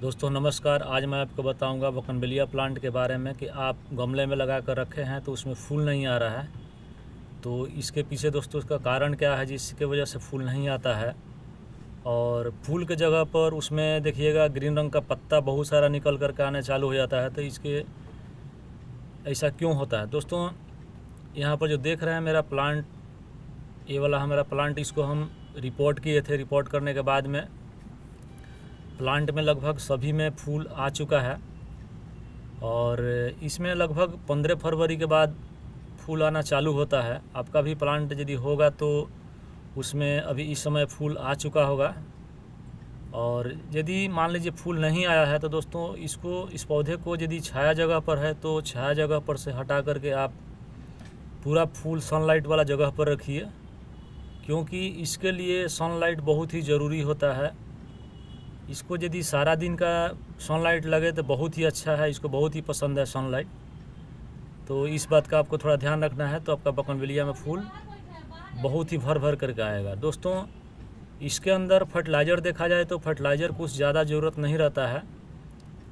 दोस्तों नमस्कार। आज मैं आपको बताऊंगा बोगनविलिया प्लांट के बारे में कि आप गमले में लगा कर रखे हैं तो उसमें फूल नहीं आ रहा है। तो इसके पीछे दोस्तों इसका कारण क्या है जिसकी वजह से फूल नहीं आता है। और फूल के जगह पर उसमें देखिएगा ग्रीन रंग का पत्ता बहुत सारा निकल कर के आने चालू हो जाता है। तो इसके ऐसा क्यों होता है दोस्तों? यहाँ पर जो देख रहे हैं मेरा प्लांट, ये वाला हमारा प्लांट, इसको हम रिपोर्ट किए थे। रिपोर्ट करने के बाद में प्लांट में लगभग सभी में फूल आ चुका है और इसमें लगभग 15 फरवरी के बाद फूल आना चालू होता है। आपका भी प्लांट यदि होगा तो उसमें अभी इस समय फूल आ चुका होगा। और यदि मान लीजिए फूल नहीं आया है तो दोस्तों इस पौधे को यदि छाया जगह पर है तो छाया जगह पर से हटा करके आप पूरा फूल सनलाइट वाला जगह पर रखिए, क्योंकि इसके लिए सनलाइट बहुत ही ज़रूरी होता है। इसको यदि सारा दिन का सनलाइट लगे तो बहुत ही अच्छा है, इसको बहुत ही पसंद है सनलाइट। तो इस बात का आपको थोड़ा ध्यान रखना है, तो आपका बोगनविलिया में फूल बहुत ही भर भर करके आएगा। दोस्तों इसके अंदर फर्टिलाइज़र देखा जाए तो फर्टिलाइज़र कुछ ज़्यादा ज़रूरत नहीं रहता है।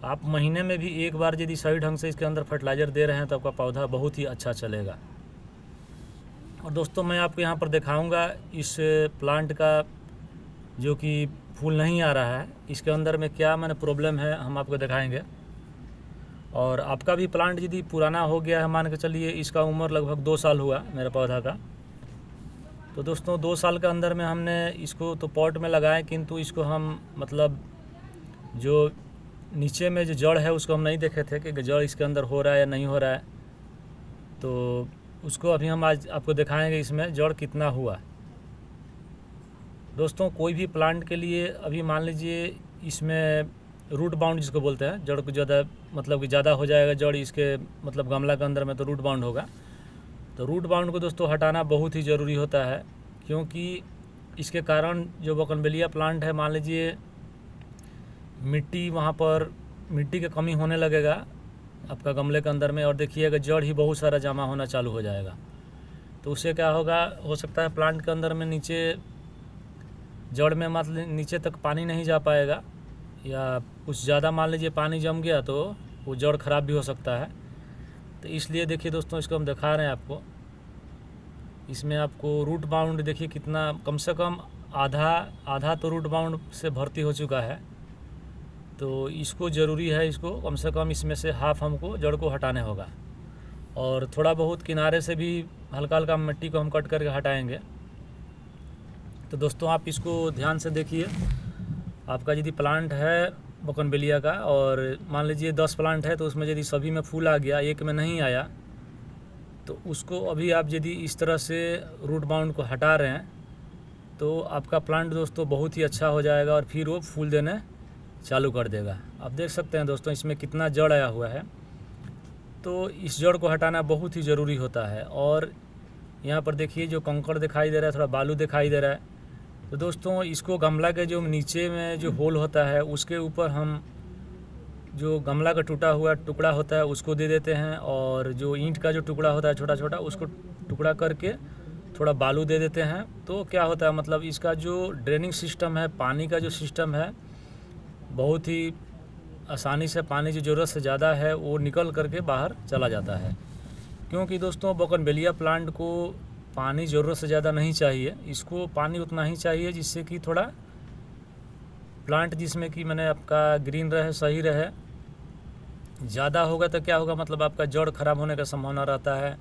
आप महीने में भी एक बार यदि सही ढंग से इसके अंदर फर्टिलाइज़र दे रहे हैं तो आपका पौधा बहुत ही अच्छा चलेगा। और दोस्तों मैं आपको यहाँ पर दिखाऊँगा इस प्लांट का जो कि फूल नहीं आ रहा है, इसके अंदर में क्या मैंने प्रॉब्लम है हम आपको दिखाएंगे। और आपका भी प्लांट यदि पुराना हो गया है, मान के चलिए इसका उम्र लगभग 2 साल हुआ मेरे पौधा का, तो दोस्तों 2 साल के अंदर में हमने इसको तो पॉट में लगाए, किंतु इसको हम मतलब जो नीचे में जो जड़ है उसको हम नहीं देखे थे कि जड़ इसके अंदर हो रहा है या नहीं हो रहा है। तो उसको अभी हम आज आपको दिखाएंगे इसमें जड़ कितना हुआ। दोस्तों कोई भी प्लांट के लिए अभी मान लीजिए इसमें रूट बाउंड जिसको बोलते हैं, जड़ को ज़्यादा मतलब कि ज़्यादा हो जाएगा जड़ इसके मतलब गमला के अंदर में, तो रूट बाउंड होगा। तो रूट बाउंड को दोस्तों हटाना बहुत ही ज़रूरी होता है, क्योंकि इसके कारण जो बोगनविलिया प्लांट है, मान लीजिए मिट्टी, वहाँ पर मिट्टी की कमी होने लगेगा आपका गमले के अंदर में, और देखिएगा जड़ ही बहुत सारा जमा होना चालू हो जाएगा। तो उससे क्या होगा, हो सकता है प्लांट के अंदर में नीचे जड़ में मतलब नीचे तक पानी नहीं जा पाएगा, या कुछ ज़्यादा मान लीजिए पानी जम गया तो वो जड़ ख़राब भी हो सकता है। तो इसलिए देखिए दोस्तों इसको हम दिखा रहे हैं आपको, इसमें आपको रूट बाउंड देखिए कितना, कम से कम आधा तो रूट बाउंड से भर्ती हो चुका है। तो इसको ज़रूरी है, इसको कम से कम इसमें से हाफ हमको जड़ को हटाने होगा। और थोड़ा बहुत किनारे से भी हल्का हल्का मिट्टी को हम कट करके हटाएंगे। तो दोस्तों आप इसको ध्यान से देखिए। आपका यदि प्लांट है बोगनविलिया का और मान लीजिए 10 प्लांट है, तो उसमें यदि सभी में फूल आ गया, एक में नहीं आया, तो उसको अभी आप यदि इस तरह से रूट बाउंड को हटा रहे हैं तो आपका प्लांट दोस्तों बहुत ही अच्छा हो जाएगा और फिर वो फूल देने चालू कर देगा। आप देख सकते हैं दोस्तों इसमें कितना जड़ आया हुआ है। तो इस जड़ को हटाना बहुत ही ज़रूरी होता है। और यहाँ पर देखिए जो कंकड़ दिखाई दे रहा है, थोड़ा बालू दिखाई दे रहा है, तो दोस्तों इसको गमला के जो नीचे में जो होल होता है उसके ऊपर हम जो गमला का टूटा हुआ टुकड़ा होता है उसको दे देते हैं, और जो ईंट का जो टुकड़ा होता है छोटा छोटा उसको टुकड़ा करके थोड़ा बालू दे देते हैं। तो क्या होता है मतलब इसका जो ड्रेनिंग सिस्टम है, पानी का जो सिस्टम है, बहुत ही आसानी से पानी की ज़रूरत से ज़्यादा है वो निकल करके बाहर चला जाता है। क्योंकि दोस्तों बोगनविलिया प्लांट को पानी ज़रूरत से ज़्यादा नहीं चाहिए, इसको पानी उतना ही चाहिए जिससे कि थोड़ा प्लांट जिसमें कि मैंने आपका ग्रीन रहे, सही रहे। ज़्यादा होगा तो क्या होगा, मतलब आपका जड़ ख़राब होने का संभावना रहता है,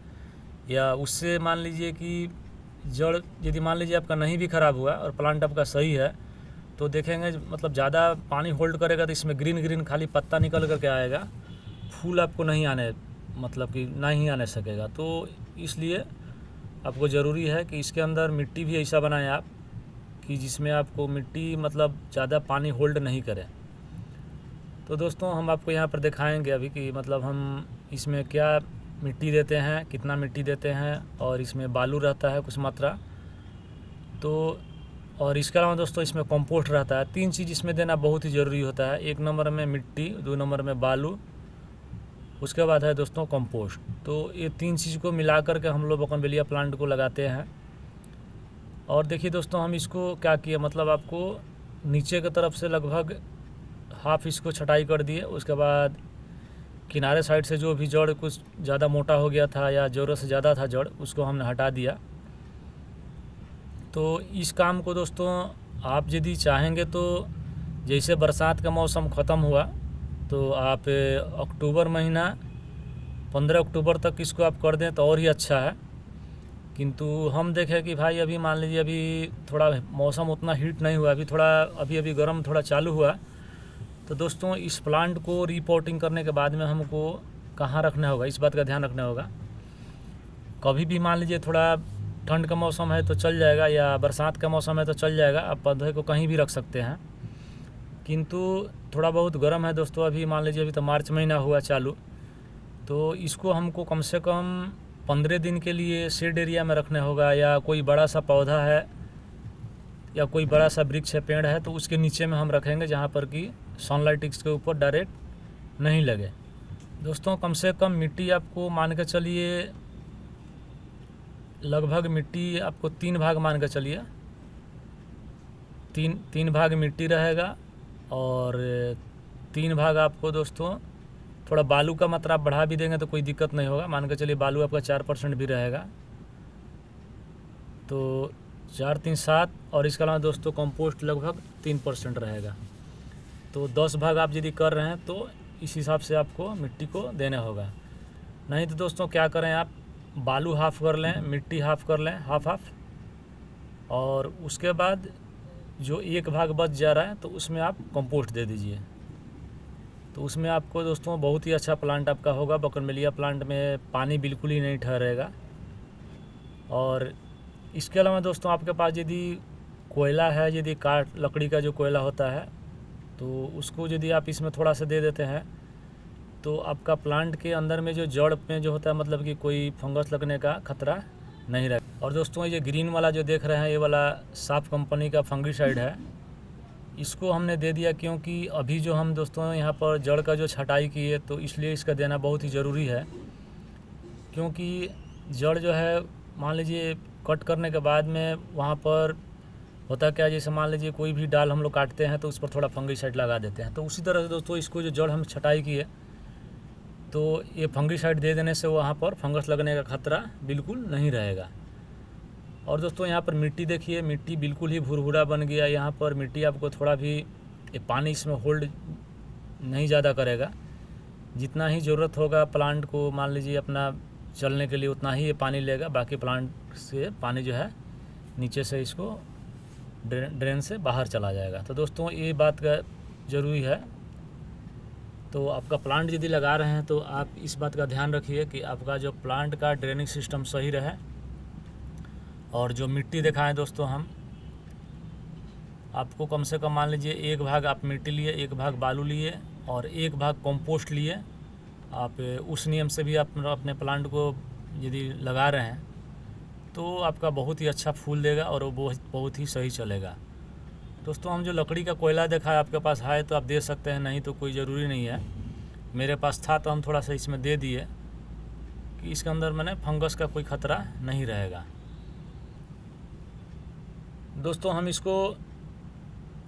या उससे मान लीजिए कि जड़ यदि मान लीजिए आपका नहीं भी ख़राब हुआ और प्लांट आपका सही है, तो देखेंगे मतलब ज़्यादा पानी होल्ड करेगा तो इसमें ग्रीन ग्रीन खाली पत्ता निकल करके आएगा, फूल आपको नहीं आने मतलब कि नहीं आने सकेगा। तो इसलिए आपको ज़रूरी है कि इसके अंदर मिट्टी भी ऐसा बनाएं आप कि जिसमें आपको मिट्टी मतलब ज़्यादा पानी होल्ड नहीं करे। तो दोस्तों हम आपको यहाँ पर दिखाएंगे अभी कि मतलब हम इसमें क्या मिट्टी देते हैं, कितना मिट्टी देते हैं, और इसमें बालू रहता है कुछ मात्रा। तो और इसके अलावा दोस्तों इसमें कंपोस्ट रहता है। 3 चीज़ इसमें देना बहुत ही ज़रूरी होता है। 1 नंबर में मिट्टी, 2 नंबर में बालू, उसके बाद है दोस्तों कंपोस्ट। तो ये 3 चीज़ को मिला कर के हम लोग बोगनविलिया प्लांट को लगाते हैं। और देखिए दोस्तों हम इसको क्या किए, मतलब आपको नीचे की तरफ से लगभग हाफ इसको छटाई कर दिए। उसके बाद किनारे साइड से जो भी जड़ कुछ ज़्यादा मोटा हो गया था या ज़रूरत से ज़्यादा था जड़, उसको हमने हटा दिया। तो इस काम को दोस्तों आप यदि चाहेंगे तो जैसे बरसात का मौसम ख़त्म हुआ तो आप अक्टूबर महीना 15 अक्टूबर तक इसको आप कर दें तो और ही अच्छा है। किंतु हम देखें कि भाई अभी मान लीजिए अभी थोड़ा मौसम उतना हीट नहीं हुआ, अभी गर्म थोड़ा चालू हुआ। तो दोस्तों इस प्लांट को रिपोर्टिंग करने के बाद में हमको कहाँ रखना होगा, इस बात का ध्यान रखना होगा। कभी भी मान लीजिए थोड़ा ठंड का मौसम है तो चल जाएगा, या बरसात का मौसम है तो चल जाएगा, आप पौधे को कहीं भी रख सकते हैं। किंतु थोड़ा बहुत गर्म है दोस्तों, अभी मान लीजिए अभी तो मार्च महीना हुआ चालू, तो इसको हमको कम से कम 15 दिन के लिए शेड एरिया में रखने होगा, या कोई बड़ा सा पौधा है या कोई बड़ा सा वृक्ष है, पेड़ है, तो उसके नीचे में हम रखेंगे जहाँ पर कि सनलाइट इसके ऊपर डायरेक्ट नहीं लगे। दोस्तों कम से कम मिट्टी आपको मान के चलिए, लगभग मिट्टी आपको 3 भाग मान के चलिए, तीन भाग मिट्टी रहेगा और 3 भाग आपको दोस्तों थोड़ा बालू का मात्रा आप बढ़ा भी देंगे तो कोई दिक्कत नहीं होगा। मान के चलिए बालू आपका 4% भी रहेगा, तो 4 3 7, और इसके अलावा दोस्तों कंपोस्ट लगभग 3% रहेगा। तो 10 भाग आप यदि कर रहे हैं तो इस हिसाब से आपको मिट्टी को देना होगा। नहीं तो दोस्तों क्या करें, आप बालू हाफ कर लें, मिट्टी हाफ कर लें, हाफ, और उसके बाद जो 1 भाग बच जा रहा है तो उसमें आप कंपोस्ट दे दीजिए। तो उसमें आपको दोस्तों बहुत ही अच्छा प्लांट आपका होगा। बकरमेलिया प्लांट में पानी बिल्कुल ही नहीं ठहरेगा। और इसके अलावा दोस्तों आपके पास यदि कोयला है, यदि काठ लकड़ी का जो कोयला होता है, तो उसको यदि आप इसमें थोड़ा सा दे देते हैं तो आपका प्लांट के अंदर में जो जड़ में जो होता है, मतलब कि कोई फंगस लगने का खतरा नहीं रहेगा। और दोस्तों ये ग्रीन वाला जो देख रहे हैं, ये वाला साफ कंपनी का फंगीसाइड है, इसको हमने दे दिया क्योंकि अभी जो हम दोस्तों यहाँ पर जड़ का जो छटाई किए तो इसलिए इसका देना बहुत ही ज़रूरी है। क्योंकि जड़ जो है मान लीजिए कट करने के बाद में वहाँ पर होता क्या, जैसे मान लीजिए कोई भी डाल हम लोग काटते हैं तो उस पर थोड़ा फंगीसाइड लगा देते हैं। तो उसी तरह से दोस्तों इसको जो जड़ हम छटाई किए तो ये फंगीसाइड दे देने से वहाँ पर फंगस लगने का खतरा बिल्कुल नहीं रहेगा। और दोस्तों यहाँ पर मिट्टी देखिए, मिट्टी बिल्कुल ही भुरभुरा बन गया। यहाँ पर मिट्टी आपको थोड़ा भी पानी इसमें होल्ड नहीं ज़्यादा करेगा। जितना ही ज़रूरत होगा प्लांट को मान लीजिए अपना चलने के लिए उतना ही ये पानी लेगा, बाकी प्लांट से पानी जो है नीचे से इसको ड्रेन से बाहर चला जाएगा। तो दोस्तों ये बात का ज़रूरी है। तो आपका प्लांट यदि लगा रहे हैं तो आप इस बात का ध्यान रखिए कि आपका जो प्लांट का ड्रेनिंग सिस्टम सही रहे। और जो मिट्टी दिखाएं दोस्तों, हम आपको कम से कम मान लीजिए 1 भाग आप मिट्टी लिए, 1 भाग बालू लिए और 1 भाग कंपोस्ट लिए। आप उस नियम से भी आप अपने प्लांट को यदि लगा रहे हैं तो आपका बहुत ही अच्छा फूल देगा और वो बहुत ही सही चलेगा। दोस्तों हम जो लकड़ी का कोयला देखा है, आपके पास है तो आप दे सकते हैं, नहीं तो कोई ज़रूरी नहीं है। मेरे पास था तो हम थोड़ा सा इसमें दे दिए कि इसके अंदर मैंने फंगस का कोई ख़तरा नहीं रहेगा। दोस्तों हम इसको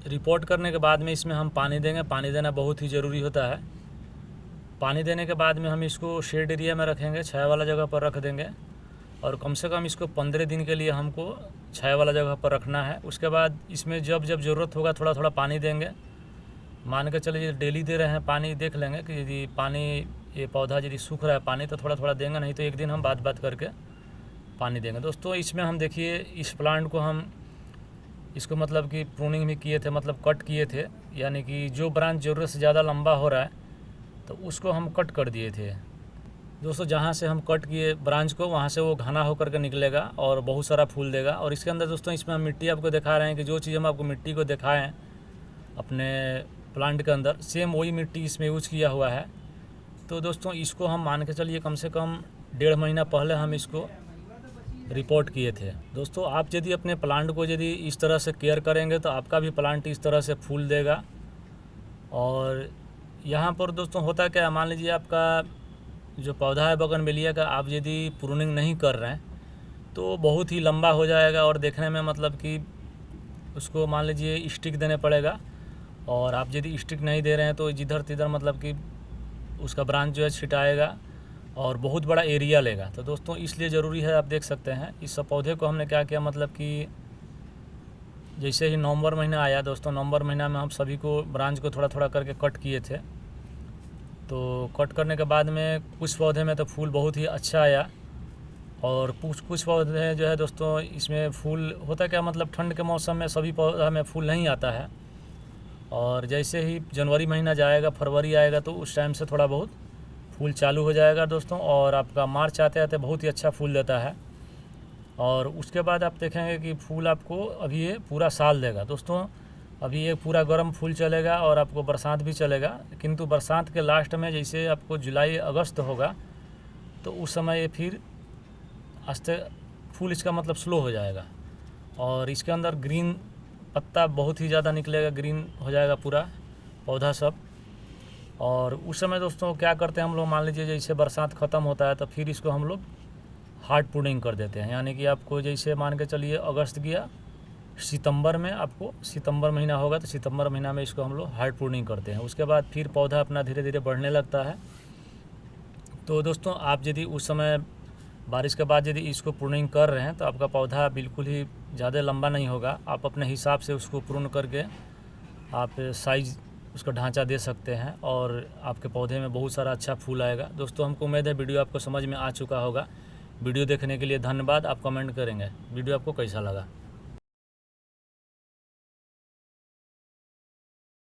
रिपोर्ट करने के बाद में इसमें हम पानी देंगे। पानी देना बहुत ही ज़रूरी होता है। पानी देने के बाद में हम इसको शेड एरिया में रखेंगे, छाया वाला जगह पर रख देंगे, और कम से कम इसको 15 दिन के लिए हमको छाया वाला जगह पर रखना है। उसके बाद इसमें जब जब ज़रूरत होगा थोड़ा थोड़ा पानी देंगे। मान के चलिए डेली दे रहे हैं पानी, देख लेंगे कि यदि पानी ये पौधा यदि सूख रहा है पानी तो थोड़ा थोड़ा देंगे, नहीं तो एक दिन हम बात करके पानी देंगे। दोस्तों इसमें हम देखिए इस प्लांट को हम इसको मतलब कि प्रूनिंग भी किए थे, मतलब कट किए थे, यानी कि जो ब्रांच ज़रूरत से ज़्यादा लंबा हो रहा है तो उसको हम कट कर दिए थे। दोस्तों जहाँ से हम कट किए ब्रांच को वहाँ से वो घना होकर के निकलेगा और बहुत सारा फूल देगा। और इसके अंदर दोस्तों इसमें हम मिट्टी आपको दिखा रहे हैं कि जो चीज़ हम आपको मिट्टी को दिखाएं अपने प्लांट के अंदर, सेम वही मिट्टी इसमें यूज किया हुआ है। तो दोस्तों इसको हम मान के चलिए कम से कम 1.5 महीना पहले हम इसको रिपोर्ट किए थे। दोस्तों आप यदि अपने प्लांट को यदि इस तरह से केयर करेंगे तो आपका भी प्लांट इस तरह से फूल देगा। और यहाँ पर दोस्तों होता क्या है, मान लीजिए आपका जो पौधा है बोगनवेलिया का, आप यदि प्रूनिंग नहीं कर रहे हैं तो बहुत ही लंबा हो जाएगा और देखने में मतलब कि उसको मान लीजिए स्टिक देने पड़ेगा और आप यदि स्टिक नहीं दे रहे हैं तो जिधर तिधर मतलब कि उसका ब्रांच जो है छिटाएगा और बहुत बड़ा एरिया लेगा। तो दोस्तों इसलिए ज़रूरी है, आप देख सकते हैं इस सब पौधे को हमने क्या किया, मतलब कि जैसे ही नवंबर महीना आया दोस्तों, नवंबर महीना में हम सभी को ब्रांच को थोड़ा थोड़ा करके कट किए थे। तो कट करने के बाद में कुछ पौधे में तो फूल बहुत ही अच्छा आया और कुछ पौधे जो है दोस्तों इसमें फूल होता क्या, मतलब ठंड के मौसम में सभी पौधा में फूल नहीं आता है। और जैसे ही जनवरी महीना जाएगा, फरवरी आएगा तो उस टाइम से थोड़ा बहुत फूल चालू हो जाएगा दोस्तों। और आपका मार्च आते आते बहुत ही अच्छा फूल देता है। और उसके बाद आप देखेंगे कि फूल आपको अभी ये पूरा साल देगा दोस्तों। अभी ये पूरा गर्म फूल चलेगा और आपको बरसात भी चलेगा, किंतु बरसात के लास्ट में जैसे आपको जुलाई अगस्त होगा तो उस समय ये फिर आस्ते फूल इसका मतलब स्लो हो जाएगा और इसके अंदर ग्रीन पत्ता बहुत ही ज़्यादा निकलेगा, ग्रीन हो जाएगा पूरा पौधा सब। और उस समय दोस्तों क्या करते हैं हम लोग, मान लीजिए जैसे बरसात ख़त्म होता है तो फिर इसको हम लोग हार्ड प्रूनिंग कर देते हैं। यानी कि आपको जैसे मान के चलिए अगस्त गया, सितंबर में आपको सितंबर महीना होगा तो सितंबर महीना में इसको हम लोग हार्ड प्रूनिंग करते हैं। उसके बाद फिर पौधा अपना धीरे धीरे बढ़ने लगता है। तो दोस्तों आप यदि उस समय बारिश के बाद यदि इसको प्रूनिंग कर रहे हैं तो आपका पौधा बिल्कुल ही ज़्यादा लंबा नहीं होगा। आप अपने हिसाब से उसको प्रून करके आप साइज़ उसका ढांचा दे सकते हैं और आपके पौधे में बहुत सारा अच्छा फूल आएगा। दोस्तों हमको उम्मीद है वीडियो आपको समझ में आ चुका होगा। वीडियो देखने के लिए धन्यवाद। आप कमेंट करेंगे वीडियो आपको कैसा लगा।